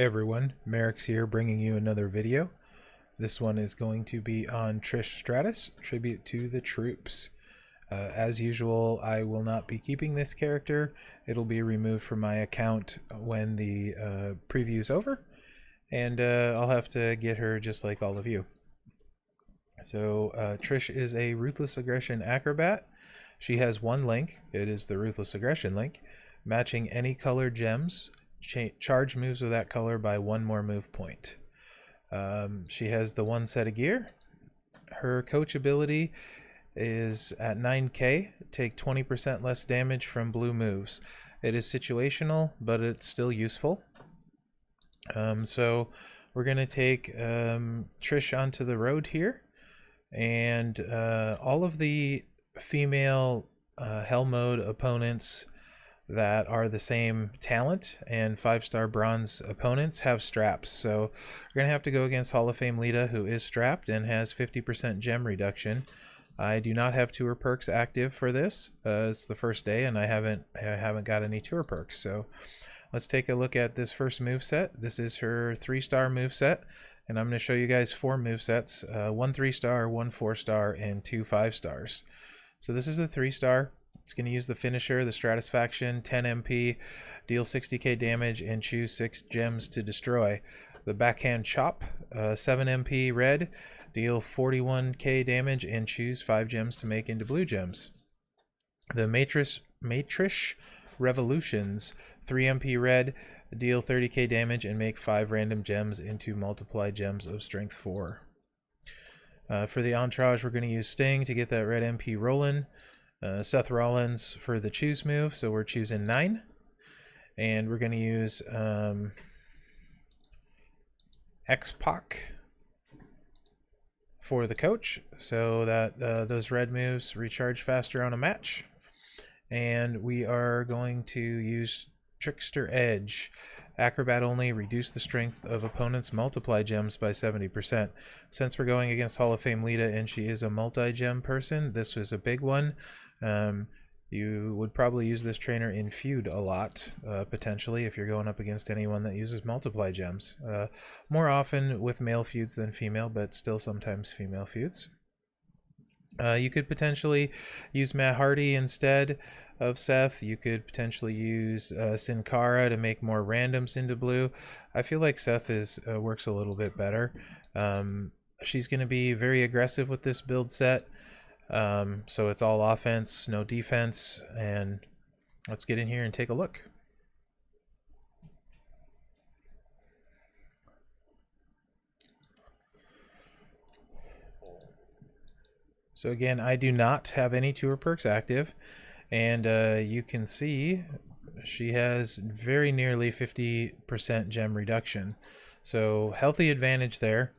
Hey everyone, Mherex here bringing you another video. This one is going to be on Trish Stratus, tribute to the troops. As usual, I will not be keeping this character. It'll be removed from my account when the preview's over, and I'll have to get her just like all of you. So Trish is a Ruthless Aggression Acrobat. She has one link. It is the Ruthless Aggression link, matching any colored gems. Charge moves with that color by one more move point. She has the one set of gear. Her coach ability is at 9k, take 20% less damage from blue moves. It is situational, but it's still useful. So we're going to take Trish onto the road here, and all of the female Hell Mode opponents that are the same talent and 5-star bronze opponents have straps. So we're going to have to go against Hall of Fame Lita, who is strapped and has 50% gem reduction. I do not have tour perks active for this. It's the first day and I haven't got any tour perks. So let's take a look at this first move set. This is her 3-star move set, and I'm going to show you guys 4 move sets, 1 3-star, 1 4-star, and 2 5-stars. So this is the 3-star. It's going to use the finisher, the Stratus faction, 10 MP, deal 60k damage, and choose 6 gems to destroy. The backhand chop, 7 MP red, deal 41k damage, and choose 5 gems to make into blue gems. The Matrix Revolutions, 3 MP red, deal 30k damage, and make 5 random gems into multiply gems of strength 4. For the entourage, we're going to use Sting to get that red MP rolling. Seth Rollins for the choose move, so we're choosing 9. And we're going to use X-Pac for the coach, so that those red moves recharge faster on a match. And we are going to use Trickster Edge. Acrobat only, reduce the strength of opponents' multiply gems by 70%. Since we're going against Hall of Fame Lita and she is a multi-gem person, this was a big one. You would probably use this trainer in feud a lot, potentially, if you're going up against anyone that uses multiply gems. More often with male feuds than female, but still sometimes female feuds. You could potentially use Matt Hardy instead of Seth. You could potentially use Sin Cara to make more randoms into blue. I feel like Seth works a little bit better. She's going to be very aggressive with this build set. So it's all offense, no defense, and let's get in here and take a look. So again, I do not have any tour perks active, and you can see she has very nearly 50% gem reduction. So healthy advantage there.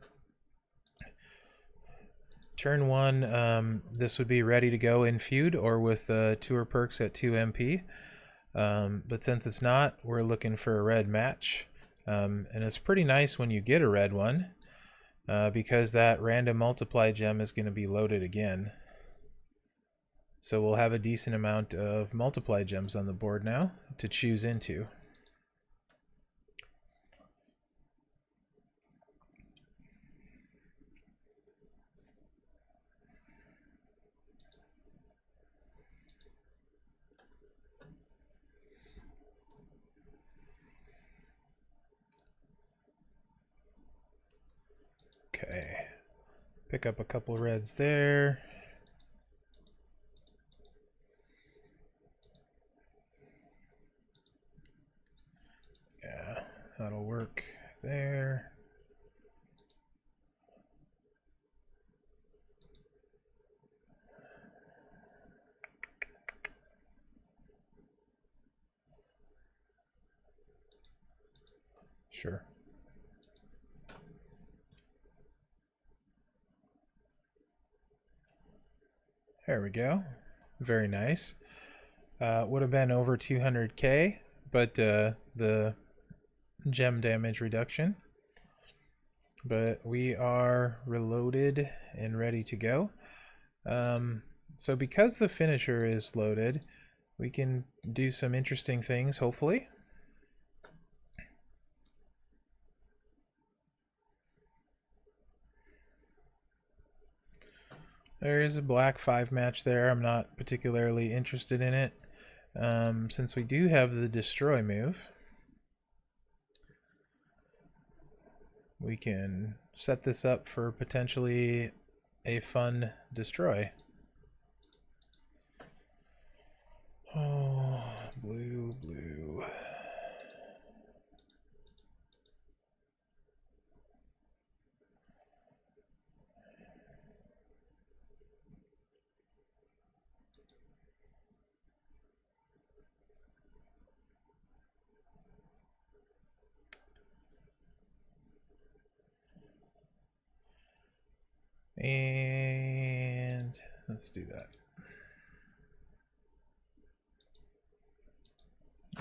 Turn 1, this would be ready to go in feud or with tour perks at 2 MP. But since it's not, we're looking for a red match. And it's pretty nice when you get a red one, because that random multiply gem is going to be loaded again. So we'll have a decent amount of multiply gems on the board now to choose into. Okay, pick up a couple reds there. Yeah, that'll work there. Sure. There we go. Very nice. Would have been over 200k, but the gem damage reduction. But we are reloaded and ready to go. So because the finisher is loaded, we can do some interesting things, hopefully. There is a black 5 match there. I'm not particularly interested in it. Since we do have the destroy move, we can set this up for potentially a fun destroy. Oh, blue, blue. And let's do that.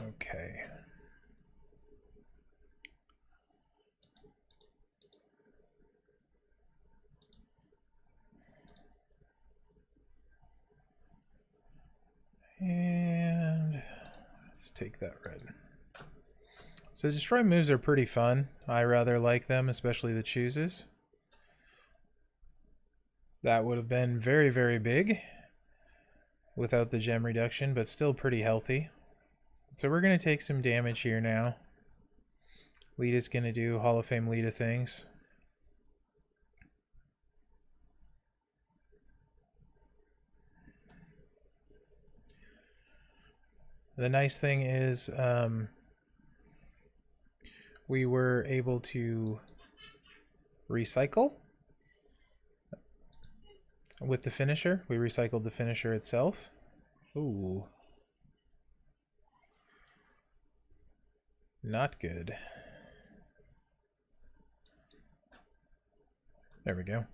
Okay. And let's take that red. So destroy moves are pretty fun. I rather like them, especially the chooses. That would have been very, very big without the gem reduction, but still pretty healthy. So we're going to take some damage here now. Lita's going to do Hall of Fame Lita things. The nice thing is we were able to recycle with the finisher. We recycled the finisher itself. Ooh. Not good. There we go.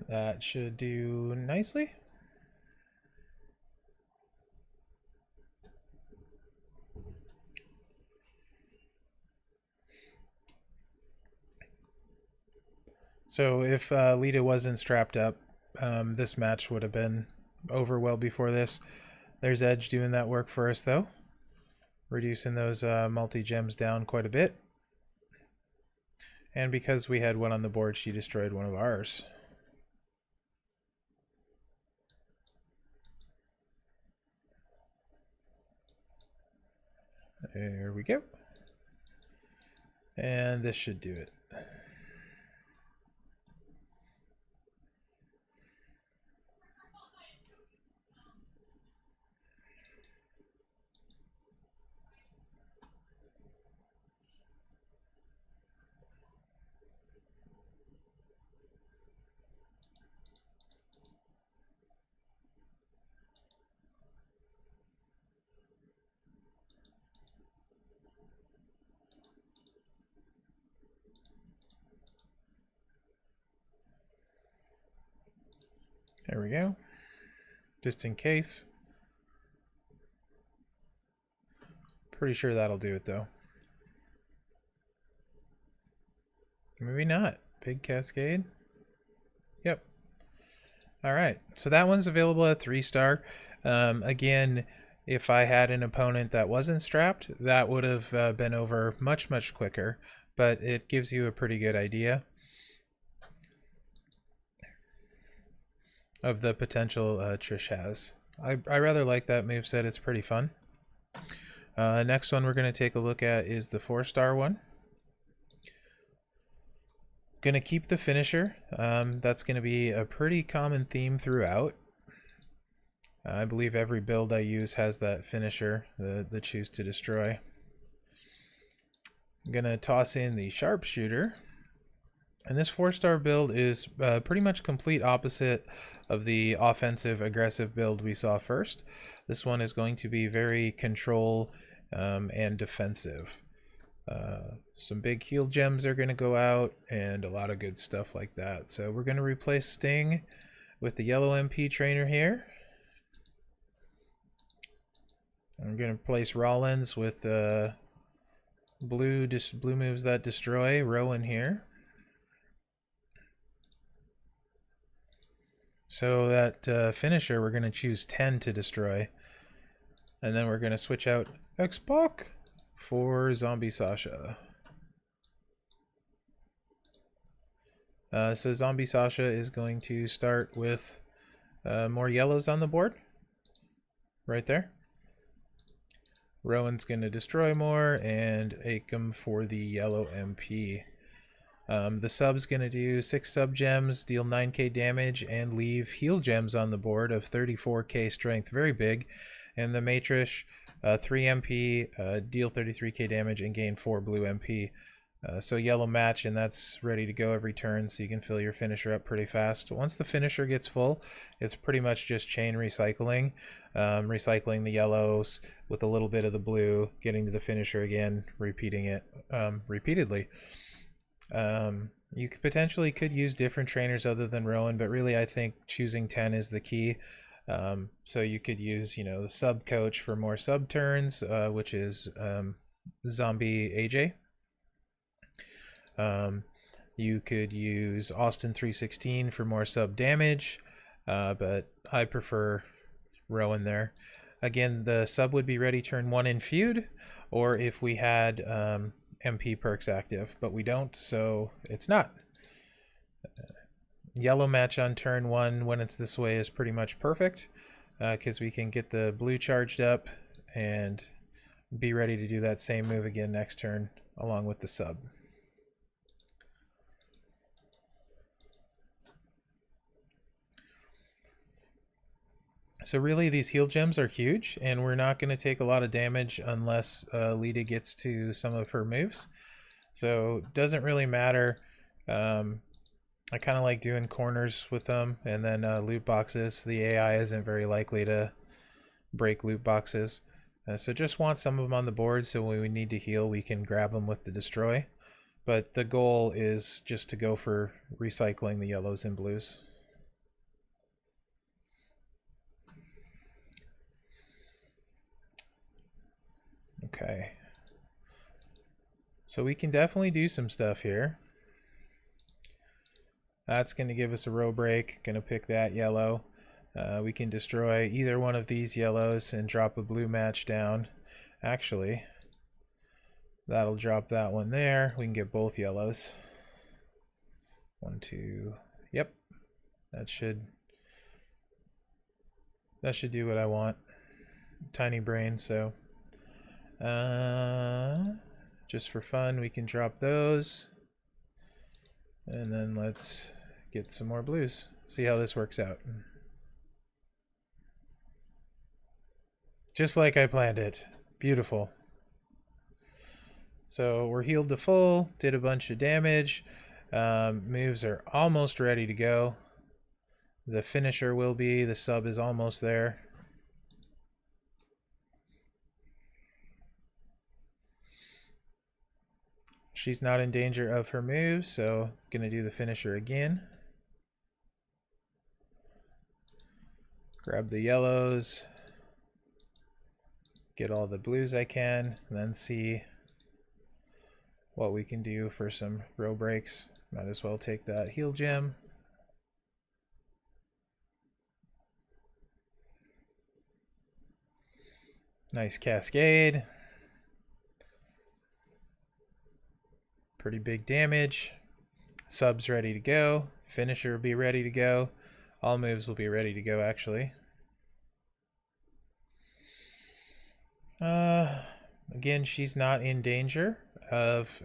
That should do nicely. So if Lita wasn't strapped up, this match would have been over well before this. There's Edge doing that work for us, though. Reducing those multi-gems down quite a bit. And because we had one on the board, she destroyed one of ours. There we go. And this should do it. There we go. Just in case. Pretty sure that'll do it, though. Maybe not. Big cascade. Yep. All right. So that one's available at 3-star. Again, if I had an opponent that wasn't strapped, that would have been over much, much quicker. But it gives you a pretty good idea of the potential Trish has. I rather like that moveset. It's pretty fun. Next one we're going to take a look at is the 4-star one. Going to keep the finisher. That's going to be a pretty common theme throughout. I believe every build I use has that finisher, the choose to destroy. I'm going to toss in the sharpshooter. And this 4-star build is pretty much complete opposite of the offensive aggressive build we saw first. This one is going to be very control and defensive. Some big heal gems are going to go out and a lot of good stuff like that. So we're going to replace Sting with the yellow MP trainer here. I'm going to place Rollins with blue moves that destroy. Rowan here. So that finisher, we're going to choose 10 to destroy. And then we're going to switch out X-Pac for Zombie Sasha. So Zombie Sasha is going to start with more yellows on the board. Right there. Rowan's going to destroy more, and Akam for the yellow MP. The sub's going to do 6 sub gems, deal 9k damage, and leave heal gems on the board of 34k strength. Very big. And the Mherex, 3 MP, deal 33k damage, and gain 4 blue MP. So yellow match, and that's ready to go every turn, so you can fill your finisher up pretty fast. Once the finisher gets full, it's pretty much just chain recycling. Recycling the yellows with a little bit of the blue, getting to the finisher again, repeating it repeatedly. You potentially could use different trainers other than Rowan, but really I think choosing 10 is the key. So you could use, the sub coach for more sub turns, which is Zombie AJ. You could use Austin 316 for more sub damage, but I prefer Rowan there. Again, the sub would be ready turn 1 in feud, or if we had MP perks active, but we don't, so it's not. Yellow match on turn 1 when it's this way is pretty much perfect, because we can get the blue charged up and be ready to do that same move again next turn along with the sub. So really these heal gems are huge, and we're not going to take a lot of damage unless Lita gets to some of her moves. So it doesn't really matter. I kind of like doing corners with them, and then loot boxes. The AI isn't very likely to break loot boxes. So just want some of them on the board, so when we need to heal we can grab them with the destroy. But the goal is just to go for recycling the yellows and blues. Okay. So we can definitely do some stuff here. That's going to give us a row break. Going to pick that yellow. We can destroy either one of these yellows and drop a blue match down. Actually, that'll drop that one there. We can get both yellows. 1, 2. Yep. That should do what I want. Tiny brain, so just for fun we can drop those. And then let's get some more blues. See how this works out. Just like I planned it. Beautiful. So we're healed to full, did a bunch of damage. Moves are almost ready to go. The finisher will be, the sub is almost there. She's not in danger of her moves, so gonna do the finisher again. Grab the yellows. Get all the blues I can, and then see what we can do for some row breaks. Might as well take that heal gem. Nice cascade. Pretty big damage. Sub's ready to go. Finisher will be ready to go. All moves will be ready to go, actually. Again, she's not in danger of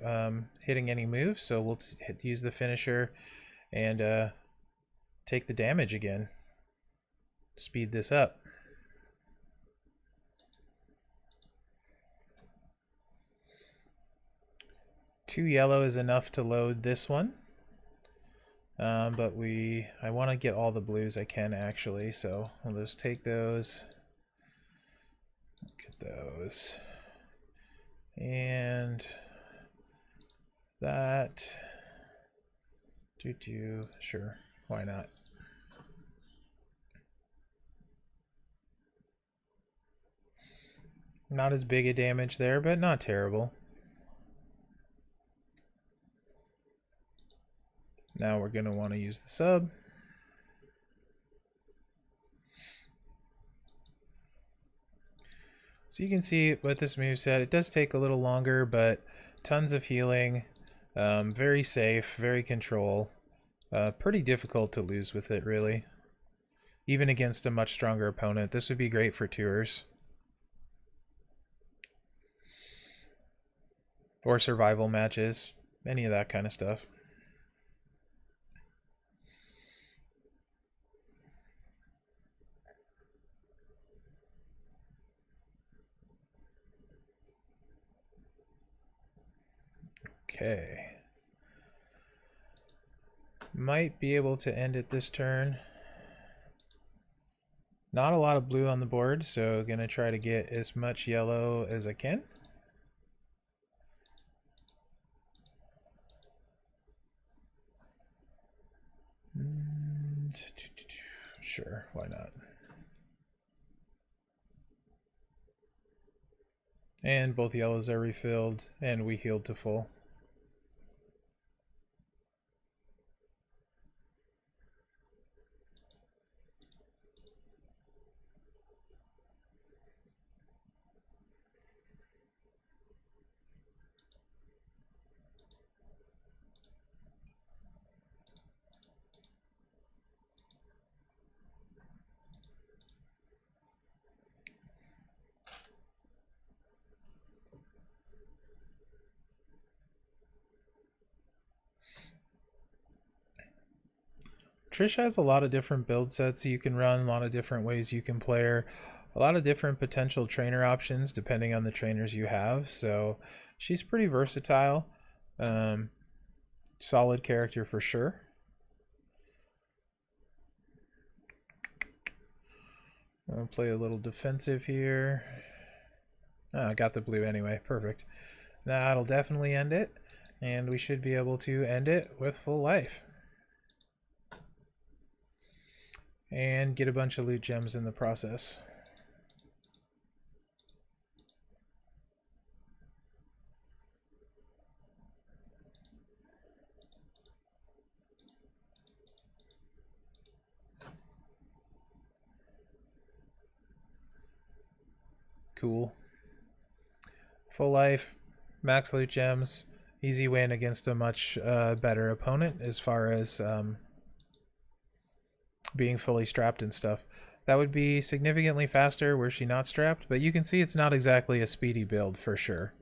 hitting any moves, so we'll use the finisher and take the damage again. Speed this up. Two yellow is enough to load this one, but I want to get all the blues I can actually, so I'll just take those. Get those. And that. Sure, why not? Not as big a damage there, but not terrible. Now we're going to want to use the sub. So you can see with this moveset, it does take a little longer, but tons of healing, very safe, very control. Pretty difficult to lose with it, really. Even against a much stronger opponent. This would be great for tours. Or survival matches. Any of that kind of stuff. Okay. Might be able to end it this turn. Not a lot of blue on the board, so gonna try to get as much yellow as I can. Sure, why not? And both yellows are refilled, and we healed to full. Trish has a lot of different build sets you can run, a lot of different ways you can play her, a lot of different potential trainer options depending on the trainers you have. So she's pretty versatile. Solid character for sure. I'll play a little defensive here. Oh, I got the blue anyway. Perfect. That'll definitely end it. And we should be able to end it with full life. And get a bunch of loot gems in the process. Cool. Full life, max loot gems, easy win against a much better opponent as far as being fully strapped and stuff. That would be significantly faster were she not strapped, but you can see it's not exactly a speedy build for sure.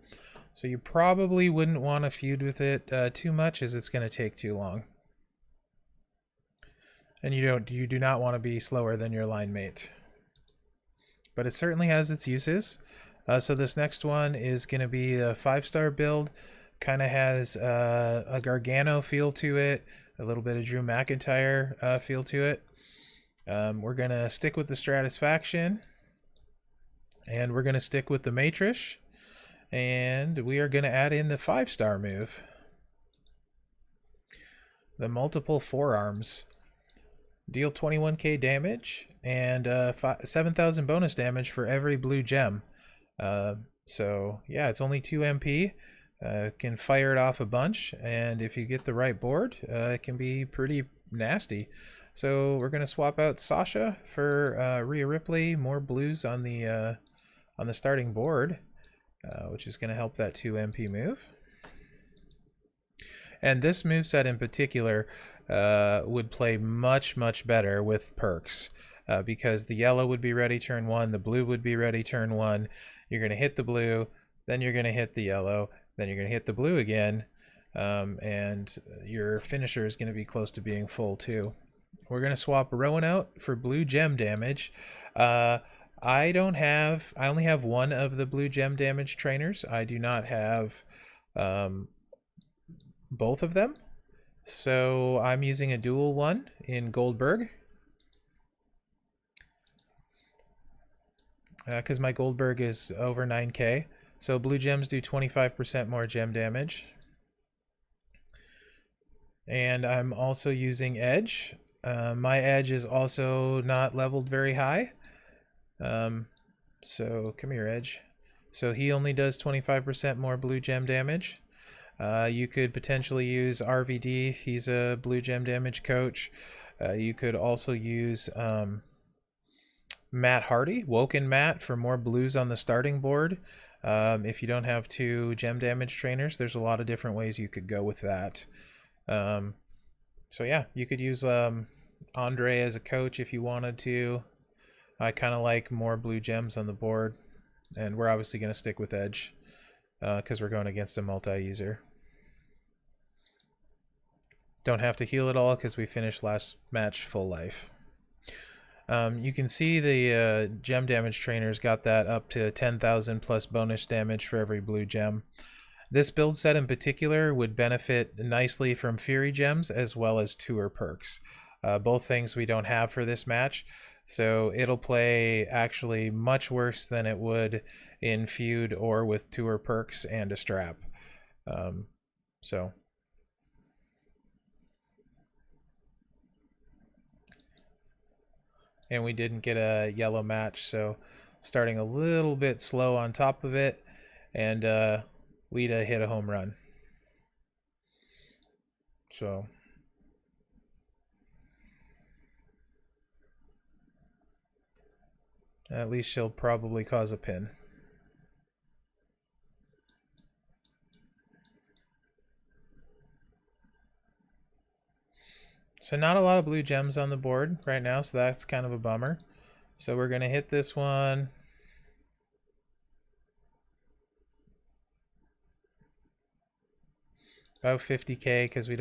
So you probably wouldn't want to feud with it too much, as it's going to take too long. And you do not want to be slower than your line mate. But it certainly has its uses. So this next one is going to be a 5-star build. Kind of has a Gargano feel to it, a little bit of Drew McIntyre feel to it. We're going to stick with the Stratus faction, and we're going to stick with the Mherex, and we are going to add in the 5-star move. The multiple forearms. Deal 21k damage and 7,000 bonus damage for every blue gem. So yeah, it's only 2 MP. Can fire it off a bunch, and if you get the right board, it can be pretty nasty. So we're gonna swap out Sasha for Rhea Ripley. More blues on the starting board, which is gonna help that 2 MP move. And this moveset in particular would play much better with perks. Because the yellow would be ready turn 1, the blue would be ready turn 1. You're going to hit the blue, then you're going to hit the yellow, then you're going to hit the blue again, and your finisher is going to be close to being full too. We're going to swap Rowan out for blue gem damage. I only have one of the blue gem damage trainers. I do not have both of them. So I'm using a dual one in Goldberg. Because my Goldberg is over 9k. So blue gems do 25% more gem damage. And I'm also using Edge. My Edge is also not leveled very high. So come here, Edge. so he only does 25% more blue gem damage. You could potentially use RVD. He's a blue gem damage coach. You could also use Matt Hardy, Woken Matt, for more blues on the starting board. If you don't have 2 gem damage trainers, there's a lot of different ways you could go with that. So yeah, you could use Andre as a coach if you wanted to. I kind of like more blue gems on the board, and we're obviously going to stick with Edge because we're going against a multi-user. Don't have to heal at all because we finished last match full life. You can see the gem damage trainers got that up to 10,000 plus bonus damage for every blue gem. This build set in particular would benefit nicely from Fury gems as well as Tour perks. Both things we don't have for this match, so it'll play actually much worse than it would in Feud or with Tour perks and a strap. And we didn't get a yellow match, so starting a little bit slow on top of it, and Lita hit a home run. So at least she'll probably cause a pin. So not a lot of blue gems on the board right now, so that's kind of a bummer. So we're going to hit this one. About 50k because we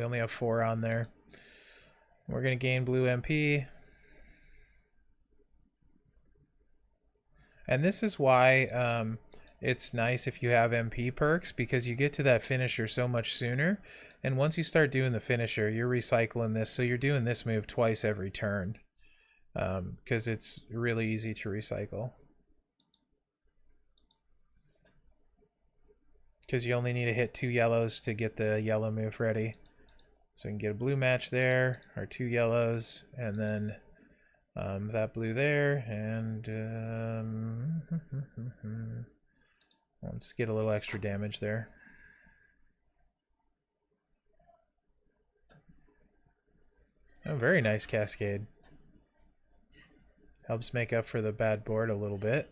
only have 4 on there. We're going to gain blue MP. And this is why it's nice if you have MP perks, because you get to that finisher so much sooner. And once you start doing the finisher, you're recycling this, so you're doing this move twice every turn, because it's really easy to recycle. Because you only need to hit 2 yellows to get the yellow move ready. So you can get a blue match there, or 2 yellows, and then that blue there, and let's get a little extra damage there. Oh, very nice cascade. Helps make up for the bad board a little bit.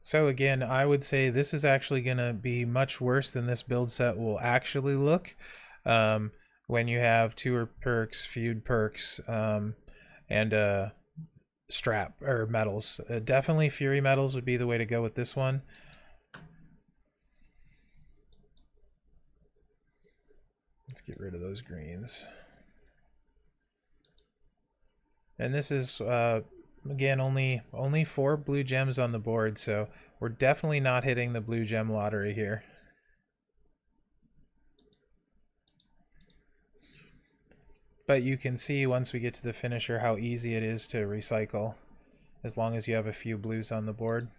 So again, I would say this is actually going to be much worse than this build set will actually look when you have Tour perks, Feud perks, and strap or medals. Definitely Fury medals would be the way to go with this one. Let's get rid of those greens. And this is again only 4 blue gems on the board, so we're definitely not hitting the blue gem lottery here. But you can see once we get to the finisher how easy it is to recycle, as long as you have a few blues on the board.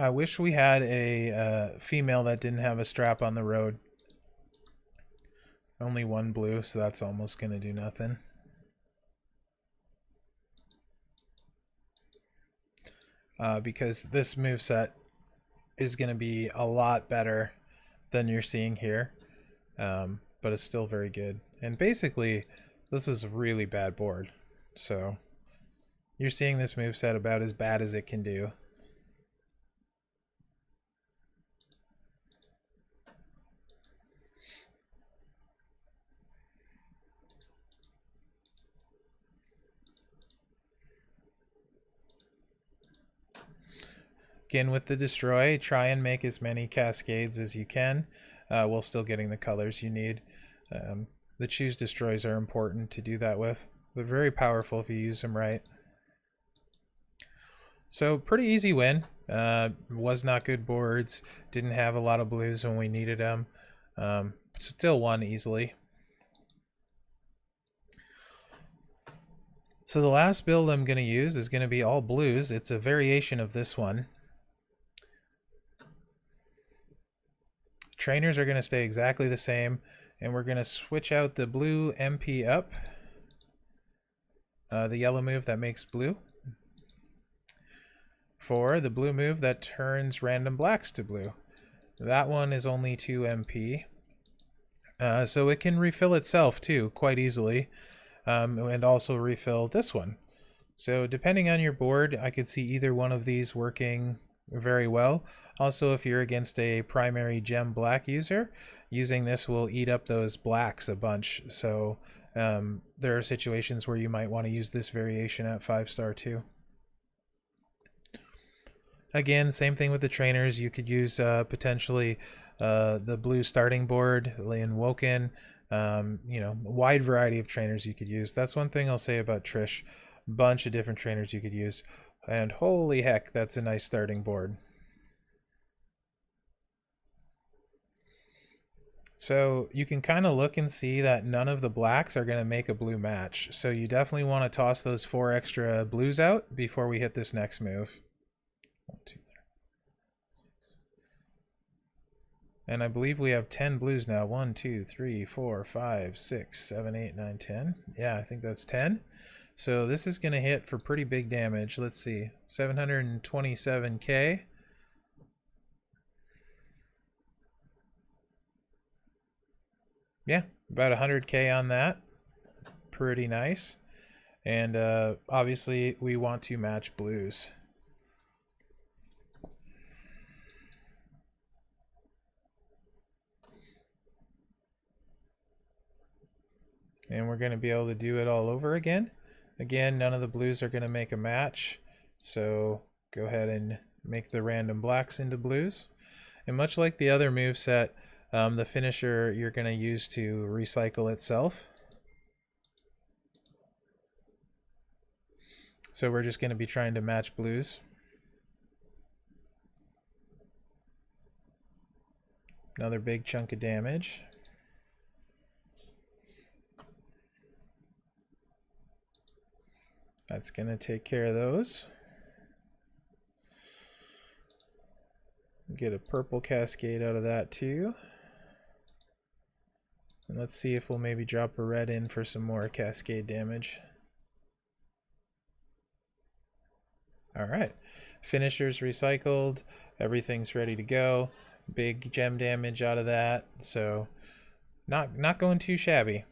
I wish we had a female that didn't have a strap on the road. Only 1 blue, so that's almost going to do nothing. Because this moveset is going to be a lot better than you're seeing here. But it's still very good. And basically, this is a really bad board. So you're seeing this moveset about as bad as it can do. Again, with the destroy, try and make as many cascades as you can. while still getting the colors you need. The choose destroys are important to do that with. They're very powerful if you use them right. So pretty easy win. Was not good boards. Didn't have a lot of blues when we needed them. Still won easily. So the last build I'm going to use is going to be all blues. It's a variation of this one. Trainers are going to stay exactly the same, and we're going to switch out the blue MP up, the yellow move that makes blue, for the blue move that turns random blacks to blue. That one is only 2 MP, so it can refill itself too quite easily, and also refill this one. So depending on your board, I could see either one of these working very well. Also, if you're against a primary gem black user, using this will eat up those blacks a bunch. So there are situations where you might want to use this variation at 5-star too. Again, same thing with the trainers. You could use potentially the blue starting board in Woken. You know, a wide variety of trainers you could use. That's one thing I'll say about Trish. Bunch of different trainers you could use. And holy heck, that's a nice starting board. So you can kind of look and see that none of the blacks are going to make a blue match. So you definitely want to toss those 4 extra blues out before we hit this next move. 1, 2, 3, 6. And I believe we have 10 blues now. 1, 2, 3, 4, 5, 6, 7, 8, 9, 10. Yeah, I think that's 10. So this is going to hit for pretty big damage. Let's see. 727k. Yeah, about 100k on that. Pretty nice. And obviously we want to match blues. And we're going to be able to do it all over again. Again, none of the blues are going to make a match. So go ahead and make the random blacks into blues. And much like the other moveset, the finisher you're going to use to recycle itself. So we're just going to be trying to match blues. Another big chunk of damage. That's going to take care of those. Get a purple cascade out of that too. And let's see if we'll maybe drop a red in for some more cascade damage. Alright, finisher's recycled, everything's ready to go. Big gem damage out of that, so not going too shabby.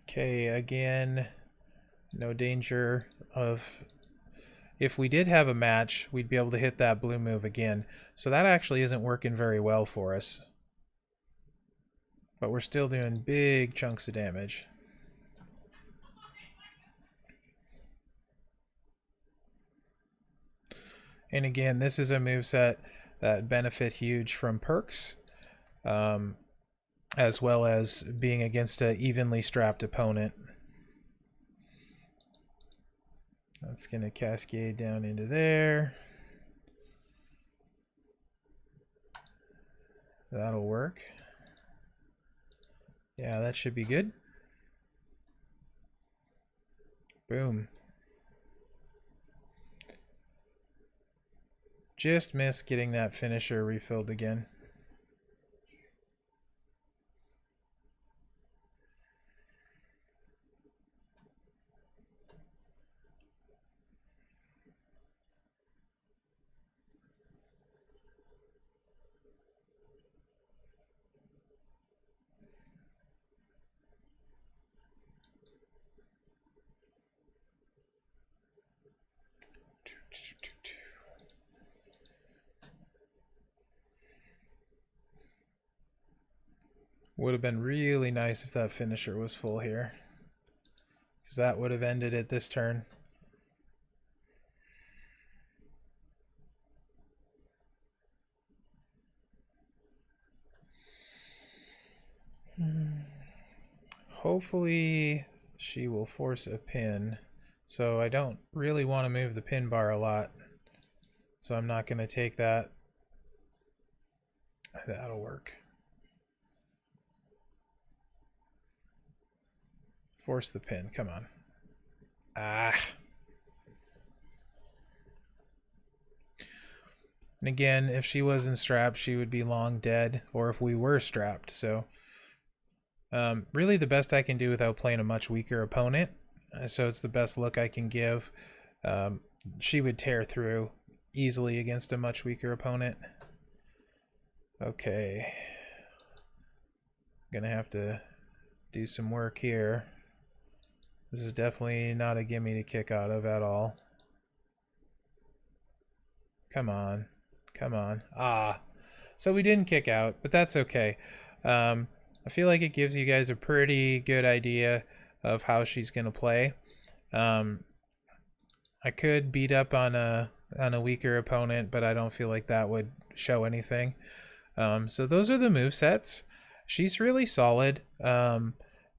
Okay, again, no danger of... If we did have a match, we'd be able to hit that blue move again. So that actually isn't working very well for us. But we're still doing big chunks of damage. And again, this is a moveset that benefit huge from perks, as well as being against an evenly strapped opponent. That's going to cascade down into there. That'll work. Yeah, that should be good. Boom. Just missed getting that finisher refilled again. Would have been really nice if that finisher was full here. because that would have ended it this turn. Hopefully she will force a pin. So I don't really want to move the pin bar a lot. So I'm not going to take that. That'll work. Force the pin. Come on. Ah. And again, if she wasn't strapped, she would be long dead. Or if we were strapped. So really the best I can do without playing a much weaker opponent. So it's the best look I can give. She would tear through easily against a much weaker opponent. Okay. Gonna have to do some work here. This is definitely not a gimme to kick out of at all. Come on. Come on. Ah. So we didn't kick out, but that's okay. I feel like it gives you guys a pretty good idea of how she's going to play. I could beat up on a weaker opponent, but I don't feel like that would show anything. So those are the movesets. She's really solid.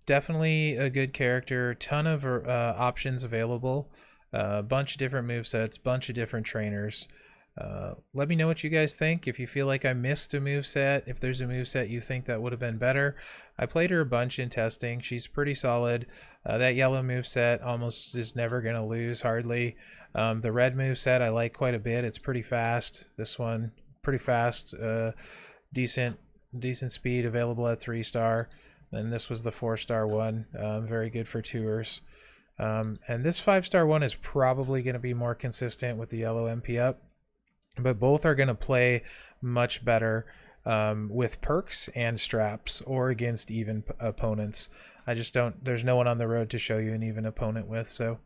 Definitely a good character. Ton of options available. Bunch of different movesets. Bunch of different trainers. Let me know what you guys think. If you feel like I missed a moveset, if there's a moveset you think that would have been better. I played her a bunch in testing. She's pretty solid. That yellow moveset almost is never going to lose, hardly. The red moveset I like quite a bit. It's pretty fast. This one, pretty fast. Decent speed, available at 3-star. And this was the 4-star one. Very good for tours. And this 5-star one is probably going to be more consistent with the yellow MP up. But both are going to play much better with perks and straps or against even opponents. I just don't, there's no one on the road to show you an even opponent with. So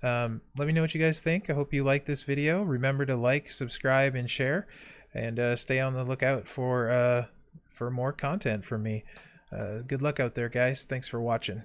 let me know what you guys think. I hope you like this video. Remember to like, subscribe, and share. And stay on the lookout for more content from me. Good luck out there, guys. Thanks for watching.